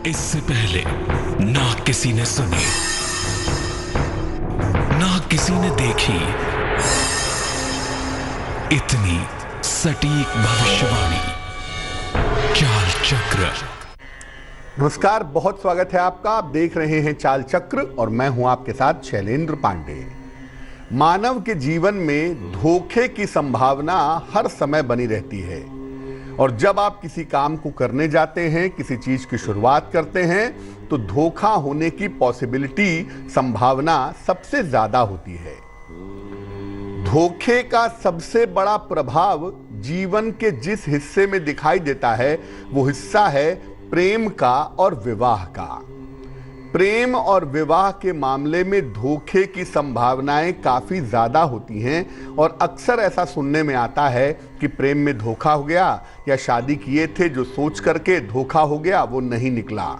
इससे पहले ना किसी ने सुनी, ना किसी ने देखी इतनी सटीक भविष्यवाणी। चाल चक्र। नमस्कार, बहुत स्वागत है आपका। आप देख रहे हैं चाल चक्र और मैं हूं आपके साथ शैलेंद्र पांडे। मानव के जीवन में धोखे की संभावना हर समय बनी रहती है और जब आप किसी काम को करने जाते हैं, किसी चीज की शुरुआत करते हैं तो धोखा होने की पॉसिबिलिटी, संभावना सबसे ज्यादा होती है। धोखे का सबसे बड़ा प्रभाव जीवन के जिस हिस्से में दिखाई देता है वो हिस्सा है प्रेम का और विवाह का। प्रेम और विवाह के मामले में धोखे की संभावनाएं काफी ज्यादा होती हैं और अक्सर ऐसा सुनने में आता है कि प्रेम में धोखा हो गया या शादी किए थे जो सोच करके धोखा हो गया वो नहीं निकला।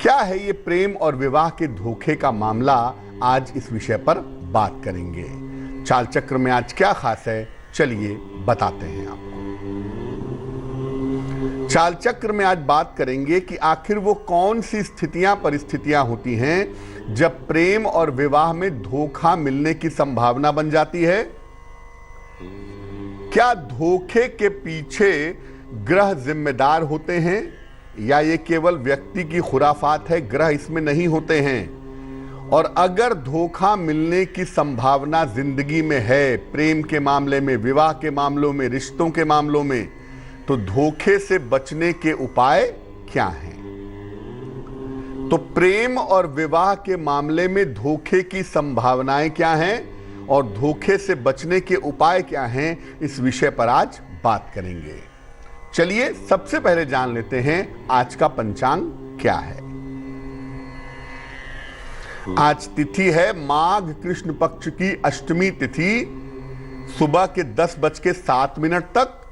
क्या है ये प्रेम और विवाह के धोखे का मामला? आज इस विषय पर बात करेंगे। चाल चक्र में आज क्या खास है, चलिए बताते हैं आपको। चाल चक्र में आज बात करेंगे कि आखिर वो कौन सी स्थितियां, परिस्थितियां होती हैं जब प्रेम और विवाह में धोखा मिलने की संभावना बन जाती है। क्या धोखे के पीछे ग्रह जिम्मेदार होते हैं या ये केवल व्यक्ति की खुराफात है, ग्रह इसमें नहीं होते हैं? और अगर धोखा मिलने की संभावना जिंदगी में है, प्रेम के मामले में, विवाह के मामलों में, रिश्तों के मामलों में, तो धोखे से बचने के उपाय क्या हैं? तो प्रेम और विवाह के मामले में धोखे की संभावनाएं क्या हैं और धोखे से बचने के उपाय क्या हैं, इस विषय पर आज बात करेंगे। चलिए सबसे पहले जान लेते हैं आज का पंचांग क्या है। आज तिथि है माघ कृष्ण पक्ष की अष्टमी तिथि, सुबह के 10:07 तक।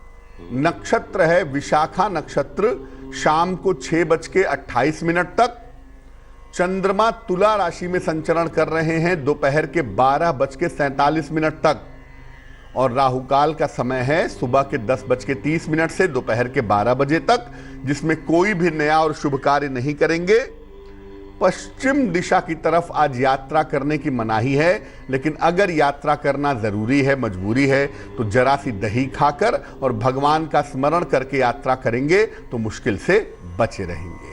नक्षत्र है विशाखा नक्षत्र, शाम को 6:28 तक। चंद्रमा तुला राशि में संचरण कर रहे हैं दोपहर के 12:47 तक और राहु काल का समय है सुबह के 10:30 से दोपहर के 12 बजे तक, जिसमें कोई भी नया और शुभ कार्य नहीं करेंगे। पश्चिम दिशा की तरफ आज यात्रा करने की मनाही है, लेकिन अगर यात्रा करना जरूरी है, मजबूरी है, तो जरा सी दही खाकर और भगवान का स्मरण करके यात्रा करेंगे तो मुश्किल से बचे रहेंगे।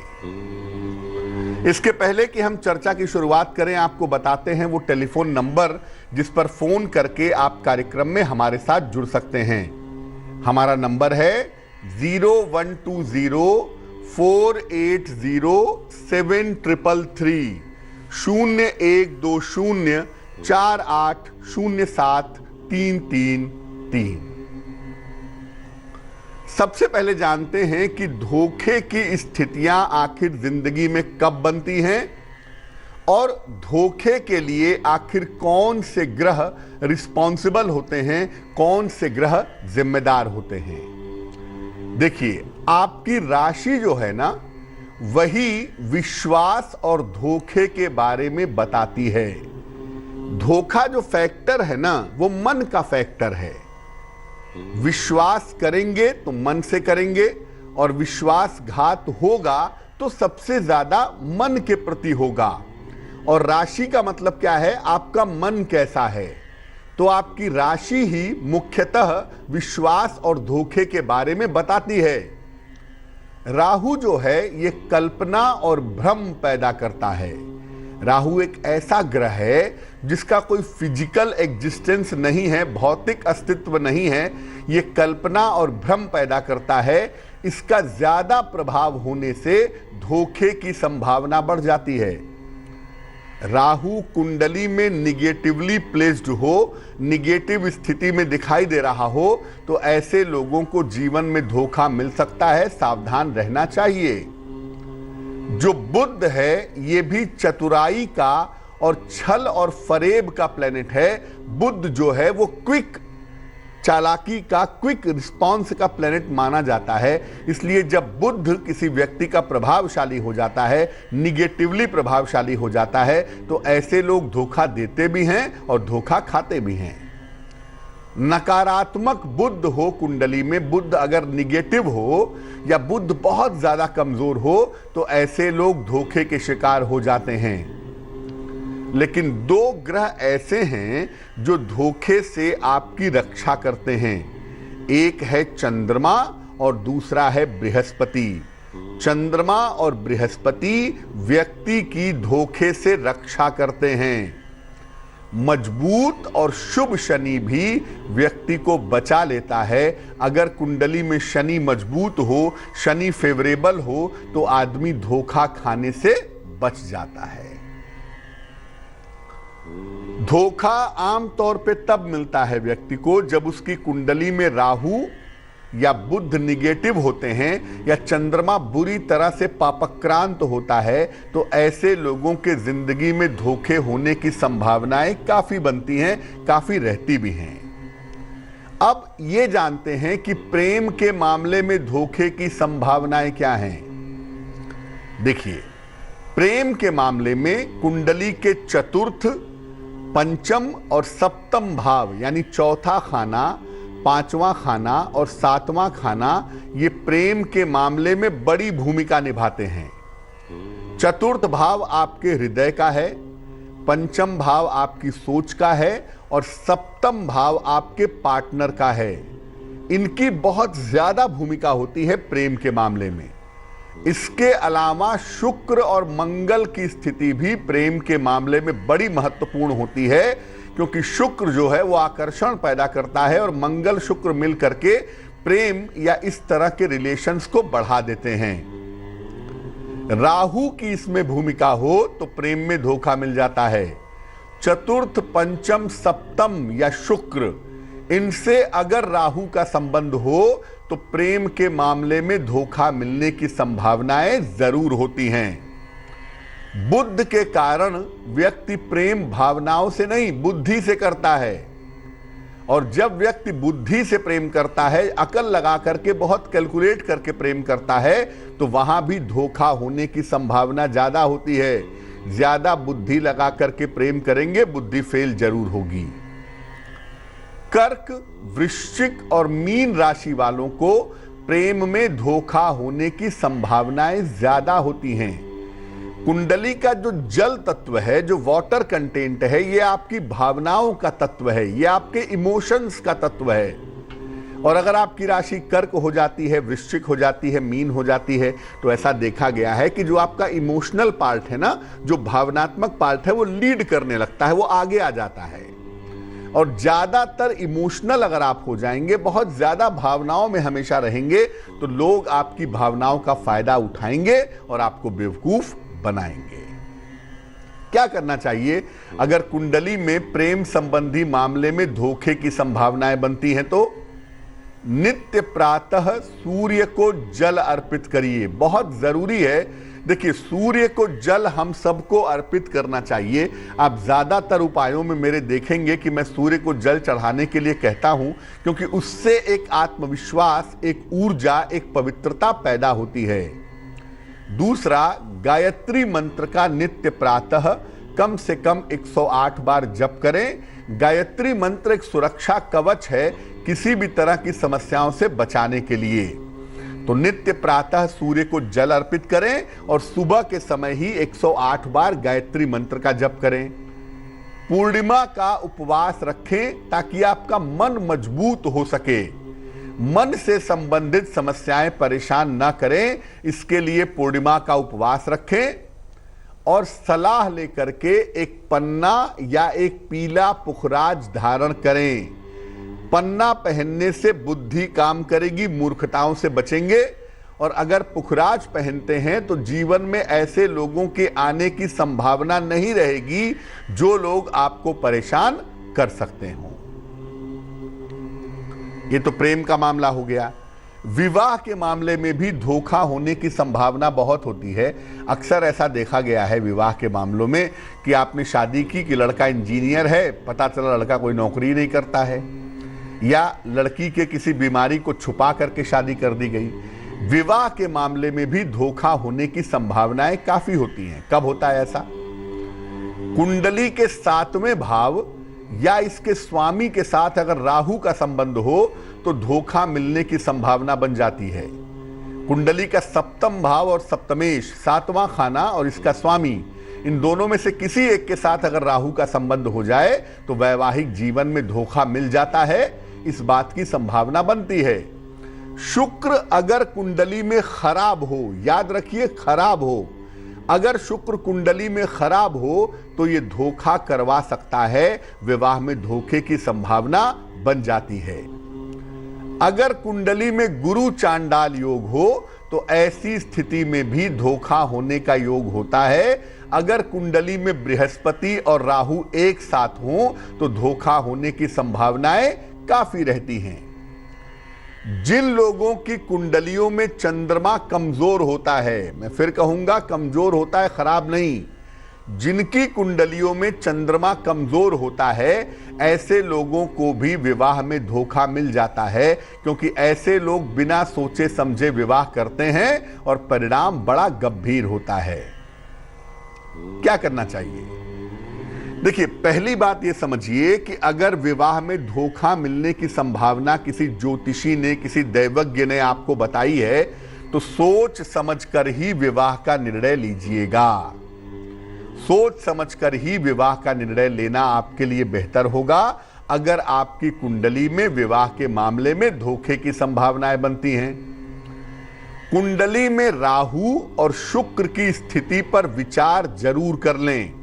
इसके पहले कि हम चर्चा की शुरुआत करें, आपको बताते हैं वो टेलीफोन नंबर जिस पर फोन करके आप कार्यक्रम में हमारे साथ जुड़ सकते हैं। हमारा नंबर है 0120480733 0120480733। सबसे पहले जानते हैं कि धोखे की स्थितियां आखिर जिंदगी में कब बनती हैं और धोखे के लिए आखिर कौन से ग्रह रिस्पॉन्सिबल होते हैं, कौन से ग्रह जिम्मेदार होते हैं। देखिए, आपकी राशि जो है ना, वही विश्वास और धोखे के बारे में बताती है। धोखा जो फैक्टर है ना, वो मन का फैक्टर है। विश्वास करेंगे तो मन से करेंगे और विश्वासघात होगा तो सबसे ज्यादा मन के प्रति होगा। और राशि का मतलब क्या है? आपका मन कैसा है। तो आपकी राशि ही मुख्यतः विश्वास और धोखे के बारे में बताती है। राहु जो है ये कल्पना और भ्रम पैदा करता है। राहु एक ऐसा ग्रह है जिसका कोई फिजिकल एग्जिस्टेंस नहीं है, भौतिक अस्तित्व नहीं है। ये कल्पना और भ्रम पैदा करता है। इसका ज्यादा प्रभाव होने से धोखे की संभावना बढ़ जाती है। राहु कुंडली में निगेटिवली प्लेस्ड हो, निगेटिव स्थिति में दिखाई दे रहा हो, तो ऐसे लोगों को जीवन में धोखा मिल सकता है, सावधान रहना चाहिए। जो बुध है ये भी चतुराई का और छल और फरेब का प्लेनेट है। बुध जो है वो क्विक चालाकी का, क्विक रिस्पॉन्स का प्लेनेट माना जाता है। इसलिए जब बुध किसी व्यक्ति का प्रभावशाली हो जाता है, निगेटिवली प्रभावशाली हो जाता है, तो ऐसे लोग धोखा देते भी हैं और धोखा खाते भी हैं। नकारात्मक बुध हो कुंडली में, बुध अगर निगेटिव हो या बुध बहुत ज्यादा कमजोर हो तो ऐसे लोग धोखे के शिकार हो जाते हैं। लेकिन दो ग्रह ऐसे हैं जो धोखे से आपकी रक्षा करते हैं। एक है चंद्रमा और दूसरा है बृहस्पति। चंद्रमा और बृहस्पति व्यक्ति की धोखे से रक्षा करते हैं। मजबूत और शुभ शनि भी व्यक्ति को बचा लेता है। अगर कुंडली में शनि मजबूत हो, शनि फेवरेबल हो, तो आदमी धोखा खाने से बच जाता है। धोखा आमतौर पे तब मिलता है व्यक्ति को जब उसकी कुंडली में राहु या बुध निगेटिव होते हैं या चंद्रमा बुरी तरह से पापक्रांत होता है, तो ऐसे लोगों के जिंदगी में धोखे होने की संभावनाएं काफी बनती हैं, काफी रहती भी हैं। अब ये जानते हैं कि प्रेम के मामले में धोखे की संभावनाएं क्या हैं। देखिए, प्रेम के मामले में कुंडली के चतुर्थ, पंचम और सप्तम भाव यानी चौथा खाना, पांचवां खाना और सातवां खाना ये प्रेम के मामले में बड़ी भूमिका निभाते हैं। चतुर्थ भाव आपके हृदय का है, पंचम भाव आपकी सोच का है और सप्तम भाव आपके पार्टनर का है। इनकी बहुत ज्यादा भूमिका होती है प्रेम के मामले में। इसके अलावा शुक्र और मंगल की स्थिति भी प्रेम के मामले में बड़ी महत्वपूर्ण होती है, क्योंकि शुक्र जो है वो आकर्षण पैदा करता है और मंगल शुक्र मिल करके प्रेम या इस तरह के रिलेशंस को बढ़ा देते हैं। राहु की इसमें भूमिका हो तो प्रेम में धोखा मिल जाता है। चतुर्थ, पंचम, सप्तम या शुक्र, इनसे अगर राहु का संबंध हो तो प्रेम के मामले में धोखा मिलने की संभावनाएं जरूर होती हैं। बुद्ध के कारण व्यक्ति प्रेम भावनाओं से नहीं, बुद्धि से करता है। और जब व्यक्ति बुद्धि से प्रेम करता है, अकल लगा करके, बहुत कैलकुलेट करके प्रेम करता है, तो वहां भी धोखा होने की संभावना ज्यादा होती है। ज्यादा बुद्धि लगा करके प्रेम करेंगे, बुद्धि फेल जरूर होगी। कर्क, वृश्चिक और मीन राशि वालों को प्रेम में धोखा होने की संभावनाएं ज्यादा होती हैं। कुंडली का जो जल तत्व है, जो वाटर कंटेंट है, ये आपकी भावनाओं का तत्व है, ये आपके इमोशंस का तत्व है। और अगर आपकी राशि कर्क हो जाती है, वृश्चिक हो जाती है, मीन हो जाती है, तो ऐसा देखा गया है कि जो आपका इमोशनल पार्ट है ना, जो भावनात्मक पार्ट है, वो लीड करने लगता है, वो आगे आ जाता है। और ज्यादातर इमोशनल अगर आप हो जाएंगे, बहुत ज्यादा भावनाओं में हमेशा रहेंगे, तो लोग आपकी भावनाओं का फायदा उठाएंगे और आपको बेवकूफ बनाएंगे। क्या करना चाहिए अगर कुंडली में प्रेम संबंधी मामले में धोखे की संभावनाएं बनती हैं? तो नित्य प्रातः सूर्य को जल अर्पित करिए, बहुत जरूरी है। देखिए, सूर्य को जल हम सबको अर्पित करना चाहिए। आप ज्यादातर उपायों में मेरे देखेंगे कि मैं सूर्य को जल चढ़ाने के लिए कहता हूं, क्योंकि उससे एक आत्मविश्वास, एक ऊर्जा, एक पवित्रता पैदा होती है। दूसरा, गायत्री मंत्र का नित्य प्रातः कम से कम 108 बार जप करें। गायत्री मंत्र एक सुरक्षा कवच है किसी भी तरह की समस्याओं से बचाने के लिए। तो नित्य प्रातः सूर्य को जल अर्पित करें और सुबह के समय ही 108 बार गायत्री मंत्र का जप करें। पूर्णिमा का उपवास रखें ताकि आपका मन मजबूत हो सके। मन से संबंधित समस्याएं परेशान ना करें, इसके लिए पूर्णिमा का उपवास रखें। और सलाह लेकर के एक पन्ना या एक पीला पुखराज धारण करें। पन्ना पहनने से बुद्धि काम करेगी, मूर्खताओं से बचेंगे। और अगर पुखराज पहनते हैं तो जीवन में ऐसे लोगों के आने की संभावना नहीं रहेगी जो लोग आपको परेशान कर सकते हो। ये तो प्रेम का मामला हो गया। विवाह के मामले में भी धोखा होने की संभावना बहुत होती है। अक्सर ऐसा देखा गया है विवाह के मामलों में कि आपने शादी की कि लड़का इंजीनियर है, पता चला लड़का कोई नौकरी नहीं करता है, या लड़की के किसी बीमारी को छुपा करके शादी कर दी गई। विवाह के मामले में भी धोखा होने की संभावनाएं काफी होती हैं। कब होता है ऐसा? कुंडली के 7वें भाव या इसके स्वामी के साथ अगर राहु का संबंध हो तो धोखा मिलने की संभावना बन जाती है। कुंडली का सप्तम भाव और सप्तमेश, सातवां खाना और इसका स्वामी, इन दोनों में से किसी एक के साथ अगर राहु का संबंध हो जाए तो वैवाहिक जीवन में धोखा मिल जाता है, इस बात की संभावना बनती है। शुक्र अगर कुंडली में खराब हो, याद रखिए खराब हो, अगर शुक्र कुंडली में खराब हो तो यह धोखा करवा सकता है, विवाह में धोखे की संभावना बन जाती है। अगर कुंडली में गुरु चांडाल योग हो तो ऐसी स्थिति में भी धोखा होने का योग होता है। अगर कुंडली में बृहस्पति और राहु एक साथ हो तो धोखा होने की संभावनाएं काफी रहती हैं। जिन लोगों की कुंडलियों में चंद्रमा कमजोर होता है, मैं फिर कहूंगा कमजोर होता है, खराब नहीं, जिनकी कुंडलियों में चंद्रमा कमजोर होता है ऐसे लोगों को भी विवाह में धोखा मिल जाता है, क्योंकि ऐसे लोग बिना सोचे समझे विवाह करते हैं और परिणाम बड़ा गंभीर होता है। क्या करना चाहिए? देखिए, पहली बात यह समझिए कि अगर विवाह में धोखा मिलने की संभावना किसी ज्योतिषी ने, किसी दैवज्ञ ने आपको बताई है तो सोच समझकर ही विवाह का निर्णय लीजिएगा। सोच समझकर ही विवाह का निर्णय लेना आपके लिए बेहतर होगा। अगर आपकी कुंडली में विवाह के मामले में धोखे की संभावनाएं बनती हैं, कुंडली में राहु और शुक्र की स्थिति पर विचार जरूर कर लें।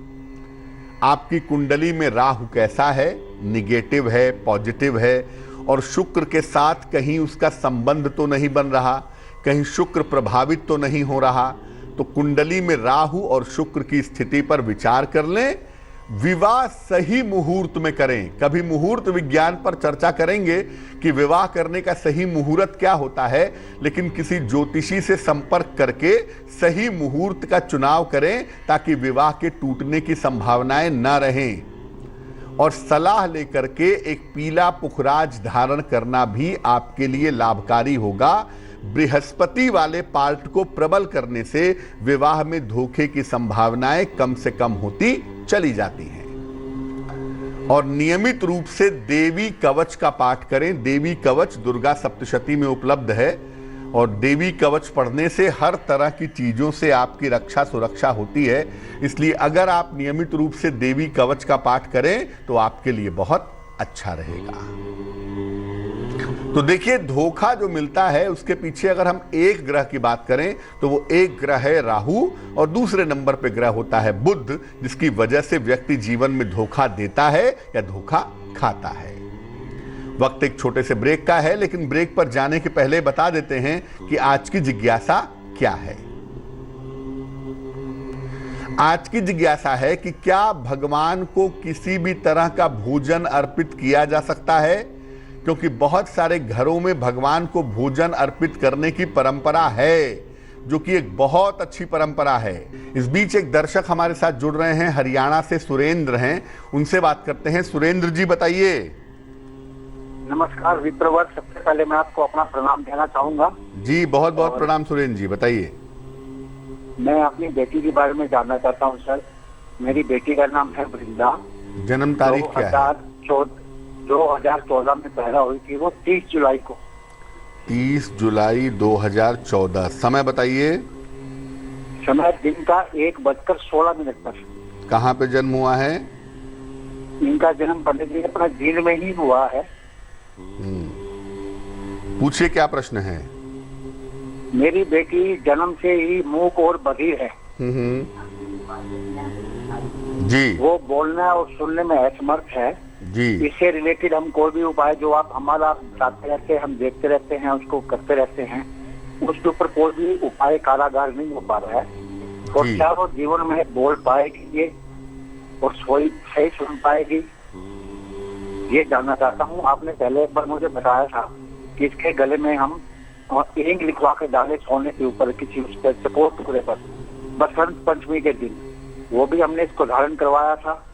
आपकी कुंडली में राहु कैसा है, निगेटिव है, पॉजिटिव है, और शुक्र के साथ कहीं उसका संबंध तो नहीं बन रहा, कहीं शुक्र प्रभावित तो नहीं हो रहा, तो कुंडली में राहु और शुक्र की स्थिति पर विचार कर लें। विवाह सही मुहूर्त में करें। कभी मुहूर्त विज्ञान पर चर्चा करेंगे कि विवाह करने का सही मुहूर्त क्या होता है, लेकिन किसी ज्योतिषी से संपर्क करके सही मुहूर्त का चुनाव करें ताकि विवाह के टूटने की संभावनाएं न रहें। और सलाह लेकर के एक पीला पुखराज धारण करना भी आपके लिए लाभकारी होगा। बृहस्पति वाले पार्ट को प्रबल करने से विवाह में धोखे की संभावनाएं कम से कम होती चली जाती हैं। और नियमित रूप से देवी कवच का पाठ करें। देवी कवच दुर्गा सप्तशती में उपलब्ध है और देवी कवच पढ़ने से हर तरह की चीजों से आपकी रक्षा सुरक्षा होती है। इसलिए अगर आप नियमित रूप से देवी कवच का पाठ करें तो आपके लिए बहुत अच्छा रहेगा। तो देखिए, धोखा जो मिलता है उसके पीछे अगर हम एक ग्रह की बात करें तो वो एक ग्रह है राहु और दूसरे नंबर पे ग्रह होता है बुध, जिसकी वजह से व्यक्ति जीवन में धोखा देता है या धोखा खाता है। वक्त एक छोटे से ब्रेक का है, लेकिन ब्रेक पर जाने के पहले बता देते हैं कि आज की जिज्ञासा क्या है। आज की जिज्ञासा है कि क्या भगवान को किसी भी तरह का भोजन अर्पित किया जा सकता है, क्योंकि बहुत सारे घरों में भगवान को भोजन अर्पित करने की परंपरा है, जो कि एक बहुत अच्छी परंपरा है। इस बीच एक दर्शक हमारे साथ जुड़ रहे हैं, हरियाणा से सुरेंद्र हैं, उनसे बात करते हैं। सुरेंद्र जी बताइए। नमस्कार विप्रवर, सबसे पहले मैं आपको अपना प्रणाम देना चाहूंगा। जी बहुत बहुत प्रणाम सुरेंद्र जी, बताइए। मैं अपनी बेटी के बारे में जानना चाहता हूं सर। मेरी बेटी का नाम है वृंदा। जन्म तारीख क्या है? 2014 में पैदा हुई थी वो 30 जुलाई को। 30 जुलाई 2014। समय बताइए। समय दिन का 1:16 पर। कहाँ पे जन्म हुआ है? इनका जन्म पंडित जी अपना जींद में ही हुआ है। पूछिए क्या प्रश्न है। मेरी बेटी जन्म से ही मूक और बधिर है। जी। वो बोलने और सुनने में असमर्थ है जी। इससे रिलेटेड हम कोई भी उपाय जो आप हमारा बताते रहते हैं, हम देखते रहते हैं, उसको करते रहते हैं, उसके ऊपर कोई भी उपाय कारागार नहीं हो पा रहा है। और क्या वो जीवन में बोल पाएगी ये और सही सुन पाएगी, ये जानना चाहता हूँ। आपने पहले एक बार मुझे बताया था कि इसके गले में हम इंक लिखवा के डाले सोने के ऊपर किसी उस पर चकोर टुकड़े पर बसंत पंचमी के दिन, वो भी हमने इसको धारण करवाया था।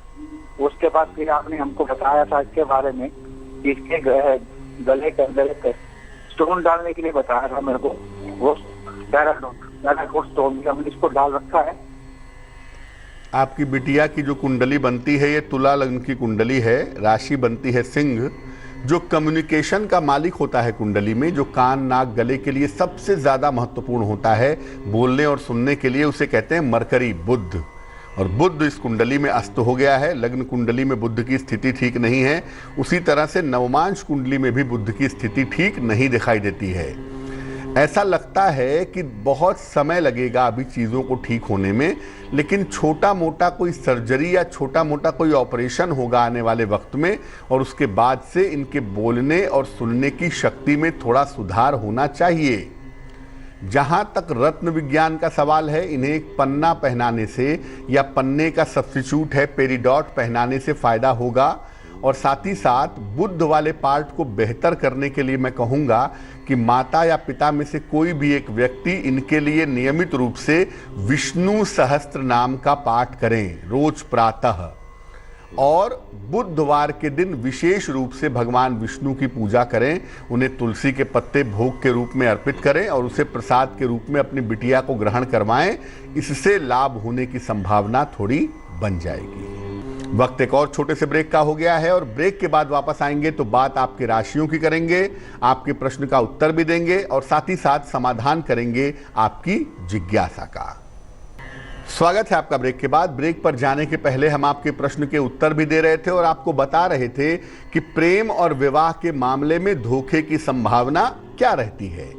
उसके बाद फिर आपने हमको बताया था इसके बारे में, इसके गले के अंदर एक स्टोन डालने के लिए बताया था मेरे को। वो पैराडोट स्टोन हमने इसको डाल रखा है। आपकी बिटिया की जो कुंडली बनती है ये तुला लग्न की कुंडली है, राशि बनती है सिंह। जो कम्युनिकेशन का मालिक होता है कुंडली में, जो कान नाक गले के लिए सबसे ज़्यादा महत्वपूर्ण होता है बोलने और सुनने के लिए, उसे कहते हैं मरकरी, बुध। और बुध इस कुंडली में अस्त हो गया है। लग्न कुंडली में बुध की स्थिति ठीक नहीं है। उसी तरह से नवमांश कुंडली में भी बुध की स्थिति ठीक नहीं दिखाई देती है। ऐसा लगता है कि बहुत समय लगेगा अभी चीज़ों को ठीक होने में, लेकिन छोटा मोटा कोई सर्जरी या छोटा मोटा कोई ऑपरेशन होगा आने वाले वक्त में, और उसके बाद से इनके बोलने और सुनने की शक्ति में थोड़ा सुधार होना चाहिए। जहां तक रत्न विज्ञान का सवाल है, इन्हें एक पन्ना पहनाने से या पन्ने का सब्स्टिट्यूट है पेरिडॉट पहनाने से फायदा होगा। और साथ ही साथ बुध वाले पार्ट को बेहतर करने के लिए मैं कहूँगा कि माता या पिता में से कोई भी एक व्यक्ति इनके लिए नियमित रूप से विष्णु सहस्त्र नाम का पाठ करें रोज प्रातः, और बुधवार के दिन विशेष रूप से भगवान विष्णु की पूजा करें। उन्हें तुलसी के पत्ते भोग के रूप में अर्पित करें और उसे प्रसाद के रूप में अपनी बिटिया को ग्रहण करवाएं। इससे लाभ होने की संभावना थोड़ी बन जाएगी। वक्त एक और छोटे से ब्रेक का हो गया है, और ब्रेक के बाद वापस आएंगे तो बात आपके राशियों की करेंगे, आपके प्रश्न का उत्तर भी देंगे और साथ ही साथ समाधान करेंगे आपकी जिज्ञासा का। स्वागत है आपका ब्रेक के बाद। ब्रेक पर जाने के पहले हम आपके प्रश्न के उत्तर भी दे रहे थे और आपको बता रहे थे कि प्रेम और विवाह के मामले में धोखे की संभावना क्या रहती है।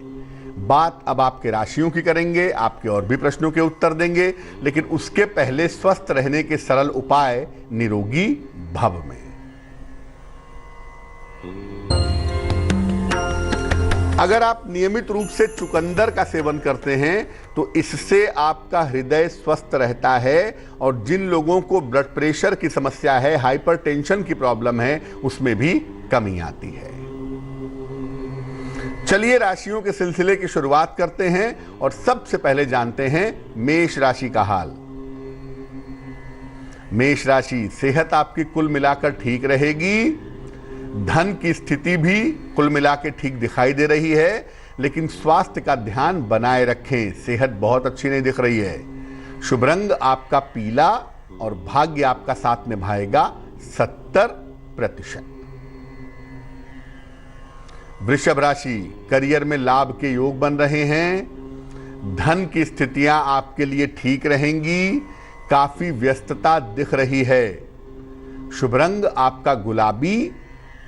बात अब आपके राशियों की करेंगे, आपके और भी प्रश्नों के उत्तर देंगे, लेकिन उसके पहले स्वस्थ रहने के सरल उपाय निरोगी भव में। अगर आप नियमित रूप से चुकंदर का सेवन करते हैं तो इससे आपका हृदय स्वस्थ रहता है, और जिन लोगों को ब्लड प्रेशर की समस्या है, हाइपरटेंशन की प्रॉब्लम है, उसमें भी कमी आती है। चलिए राशियों के सिलसिले की शुरुआत करते हैं और सबसे पहले जानते हैं मेष राशि का हाल। मेष राशि, सेहत आपकी कुल मिलाकर ठीक रहेगी। धन की स्थिति भी कुल मिला के ठीक दिखाई दे रही है, लेकिन स्वास्थ्य का ध्यान बनाए रखें। सेहत बहुत अच्छी नहीं दिख रही है। शुभ रंग आपका पीला और भाग्य आपका साथ निभाएगा 70%। वृषभ राशि, करियर में लाभ के योग बन रहे हैं। धन की स्थितियां आपके लिए ठीक रहेंगी। काफी व्यस्तता दिख रही है। शुभ रंग आपका गुलाबी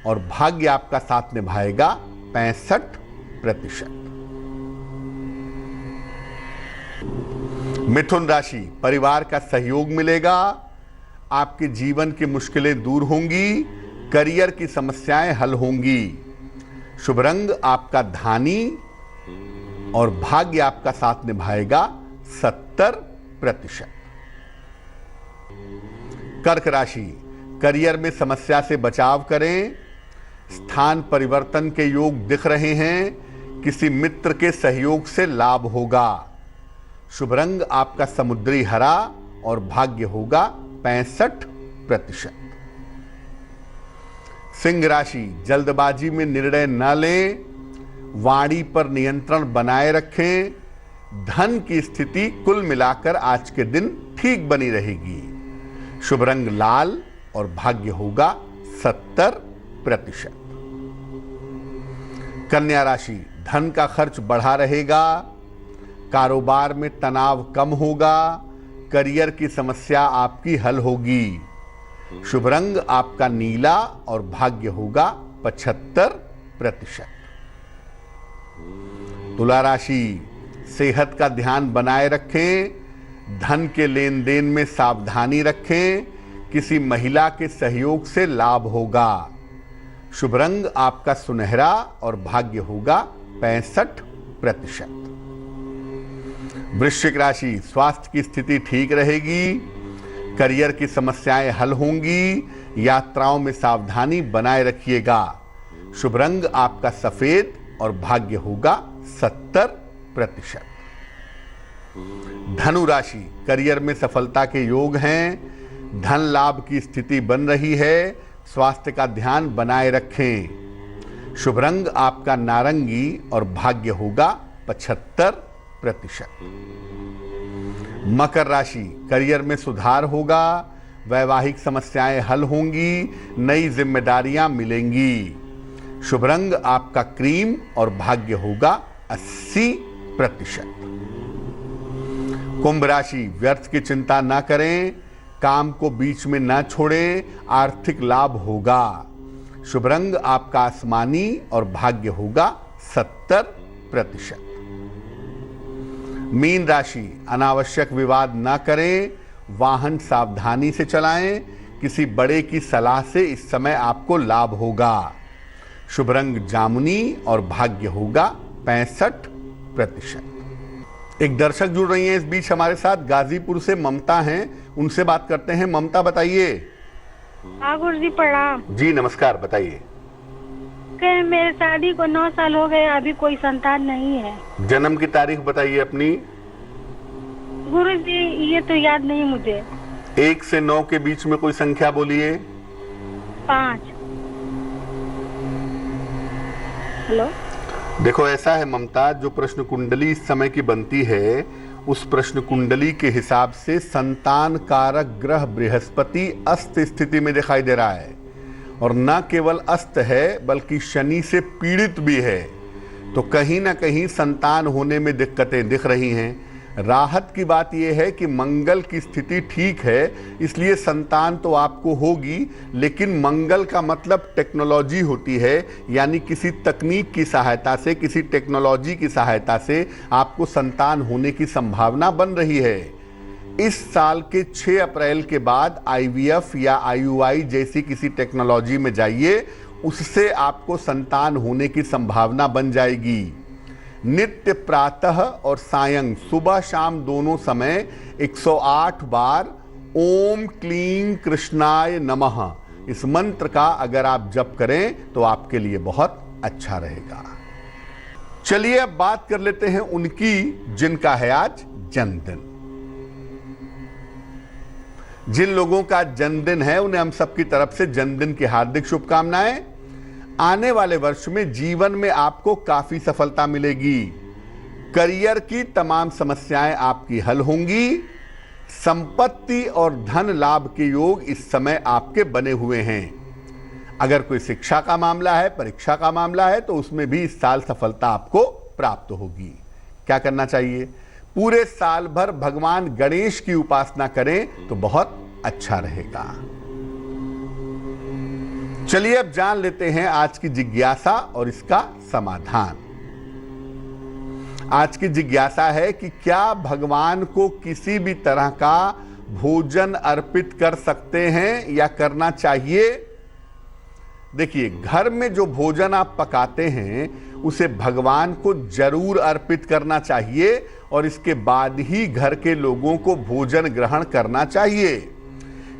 और भाग्य आपका साथ निभाएगा 65%। मिथुन राशि, परिवार का सहयोग मिलेगा। आपके जीवन की मुश्किलें दूर होंगी। करियर की समस्याएं हल होंगी। शुभ रंग आपका धानी और भाग्य आपका साथ निभाएगा 70%। कर्क राशि, करियर में समस्या से बचाव करें। स्थान परिवर्तन के योग दिख रहे हैं। किसी मित्र के सहयोग से लाभ होगा। शुभ रंग आपका समुद्री हरा और भाग्य होगा 65%। सिंह राशि, जल्दबाजी में निर्णय न लें। वाणी पर नियंत्रण बनाए रखें। धन की स्थिति कुल मिलाकर आज के दिन ठीक बनी रहेगी। शुभ रंग लाल और भाग्य होगा 70%। कन्या राशि, धन का खर्च बढ़ा रहेगा। कारोबार में तनाव कम होगा। करियर की समस्या आपकी हल होगी। शुभ रंग आपका नीला और भाग्य होगा 75%। तुला राशि, सेहत का ध्यान बनाए रखें। धन के लेन देन में सावधानी रखें। किसी महिला के सहयोग से लाभ होगा। शुभ रंग आपका सुनहरा और भाग्य होगा 65%। वृश्चिक राशि, स्वास्थ्य की स्थिति ठीक रहेगी। करियर की समस्याएं हल होंगी। यात्राओं में सावधानी बनाए रखिएगा। शुभ रंग आपका सफेद और भाग्य होगा 70%। धनु राशि, करियर में सफलता के योग हैं। धन लाभ की स्थिति बन रही है। स्वास्थ्य का ध्यान बनाए रखें। शुभ रंग आपका नारंगी और भाग्य होगा 75%। मकर राशि, करियर में सुधार होगा, वैवाहिक समस्याएं हल होंगी, नई जिम्मेदारियां मिलेंगी। शुभ रंग आपका क्रीम और भाग्य होगा 80%। कुंभ राशि, व्यर्थ की चिंता ना करें, काम को बीच में ना छोड़ें, आर्थिक लाभ होगा। शुभ रंग आपका आसमानी और भाग्य होगा 70%। मीन राशि, अनावश्यक विवाद ना करें, वाहन सावधानी से चलाएं, किसी बड़े की सलाह से इस समय आपको लाभ होगा। शुभ रंग जामुनी और भाग्य होगा 65%। एक दर्शक जुड़ रही हैं इस बीच हमारे साथ, गाजीपुर से ममता हैं, उनसे बात करते हैं। ममता बताइए। हाँ गुरु जी प्रणाम। जी नमस्कार, बताइए। मेरे शादी को 9 साल हो गए, अभी कोई संतान नहीं है। जन्म की तारीख बताइए अपनी। गुरु जी ये तो याद नहीं मुझे। 1 से 9 के बीच में कोई संख्या बोलिए। 5। हेलो, देखो ऐसा है ममता, जो प्रश्न कुंडली इस समय की बनती है उस प्रश्न कुंडली के हिसाब से संतान कारक ग्रह बृहस्पति अस्त स्थिति में दिखाई दे रहा है, और न केवल अस्त है बल्कि शनि से पीड़ित भी है। तो कहीं ना कहीं संतान होने में दिक्कतें दिख रही हैं। राहत की बात यह है कि मंगल की स्थिति ठीक है, इसलिए संतान तो आपको होगी, लेकिन मंगल का मतलब टेक्नोलॉजी होती है, यानी किसी तकनीक की सहायता से, किसी टेक्नोलॉजी की सहायता से आपको संतान होने की संभावना बन रही है। इस साल के 6 अप्रैल के बाद IVF या IUI जैसी किसी टेक्नोलॉजी में जाइए, उससे आपको संतान होने की संभावना बन जाएगी। नित्य प्रातः और सायं, सुबह शाम दोनों समय 108 बार ओम क्लीं कृष्णाय नमः इस मंत्र का अगर आप जप करें तो आपके लिए बहुत अच्छा रहेगा। चलिए अब बात कर लेते हैं उनकी जिनका है आज जन्मदिन। जिन लोगों का जन्मदिन है उन्हें हम सबकी तरफ से जन्मदिन की हार्दिक शुभकामनाएं। आने वाले वर्ष में जीवन में आपको काफी सफलता मिलेगी। करियर की तमाम समस्याएं आपकी हल होंगी। संपत्ति और धन लाभ के योग इस समय आपके बने हुए हैं। अगर कोई शिक्षा का मामला है, परीक्षा का मामला है, तो उसमें भी इस साल सफलता आपको प्राप्त होगी। क्या करना चाहिए? पूरे साल भर भगवान गणेश की उपासना करें तो बहुत अच्छा रहेगा। चलिए अब जान लेते हैं आज की जिज्ञासा और इसका समाधान। आज की जिज्ञासा है कि क्या भगवान को किसी भी तरह का भोजन अर्पित कर सकते हैं या करना चाहिए? देखिए, घर में जो भोजन आप पकाते हैं उसे भगवान को जरूर अर्पित करना चाहिए और इसके बाद ही घर के लोगों को भोजन ग्रहण करना चाहिए।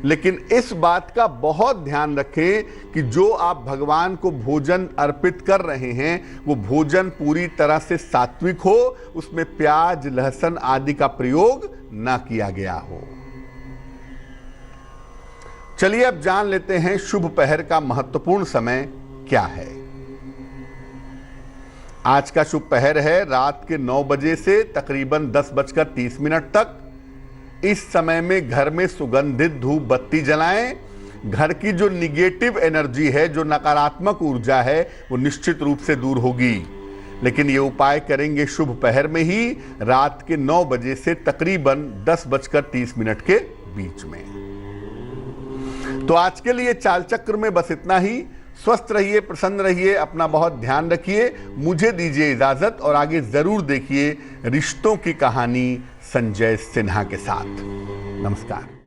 लेकिन इस बात का बहुत ध्यान रखें कि जो आप भगवान को भोजन अर्पित कर रहे हैं वो भोजन पूरी तरह से सात्विक हो, उसमें प्याज, लहसुन आदि का प्रयोग ना किया गया हो। चलिए अब जान लेते हैं शुभ पहर का महत्वपूर्ण समय क्या है। आज का शुभ पहर है रात के 9 बजे से तकरीबन 10:30 तक। इस समय में घर में सुगंधित धूप बत्ती जलाएं। घर की जो निगेटिव एनर्जी है, जो नकारात्मक ऊर्जा है, वो निश्चित रूप से दूर होगी। लेकिन ये उपाय करेंगे शुभ पहर में ही, रात के 9 बजे से तकरीबन 10:30 के बीच में। तो आज के लिए चाल चक्र में बस इतना ही। स्वस्थ रहिए, प्रसन्न रहिए, अपना बहुत ध्यान रखिए। मुझे दीजिए इजाजत और आगे जरूर देखिए रिश्तों की कहानी संजय सिन्हा के साथ। नमस्कार।